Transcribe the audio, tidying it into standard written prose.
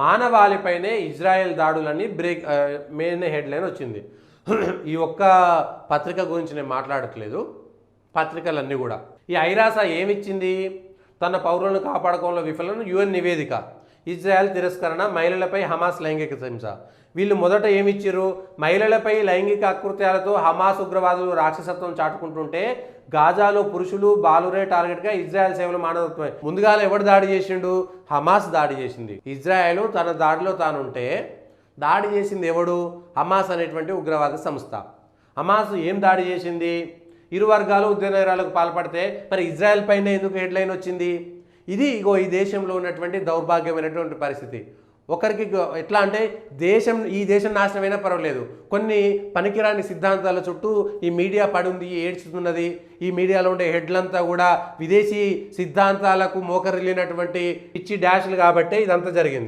మానవాళిపైనే Israel దాడులని main headline వచ్చింది. ఈ ఒక్క పత్రిక గురించి నేను మాట్లాడట్లేదు, పత్రికలన్నీ కూడా. ఈ ఐరాస ఏమిచ్చింది? తన పౌరులను కాపాడుకోవడంలో విఫలం యుఎన్ నివేదిక, ఇజ్రాయెల్ తిరస్కరణ, మహిళలపై హమాస్ లైంగిక హింస. వీళ్ళు మొదట ఏమిచ్చారు? మహిళలపై లైంగిక అకృత్యాలతో హమాస్ ఉగ్రవాదులు రాక్షసత్వం చాటుకుంటుంటే గాజాలో పురుషులు బాలురే టార్గెట్గా ఇజ్రాయెల్ సేవలు మానవత్వమే. ముందుగా ఎవడు దాడి చేసిండు? హమాస్ దాడి చేసింది. ఇజ్రాయెల్ తన దాడిలో తానుంటే దాడి చేసింది ఎవడు? హమాస్ అనేటువంటి ఉగ్రవాద సంస్థ. హమాస్ ఏం దాడి చేసింది? ఇరు వర్గాలు ఉద్యమరాలకు పాల్పడితే మరి ఇజ్రాయెల్ పైన ఎందుకు హెడ్లైన్ వచ్చింది? ఇది ఈ దేశంలో ఉన్నటువంటి దౌర్భాగ్యమైనటువంటి పరిస్థితి. ఒకరికి ఎట్లా అంటే ఈ దేశం నాశనమైనా పర్వాలేదు, కొన్ని పనికిరాని సిద్ధాంతాల చుట్టూ ఈ మీడియా పడుంది, ఏడ్చుతున్నది. ఈ మీడియాలో ఉండే హెడ్లంతా కూడా విదేశీ సిద్ధాంతాలకు మోకరిల్లినటువంటి పిచ్చి డాష్లు, కాబట్టి ఇదంతా జరిగింది.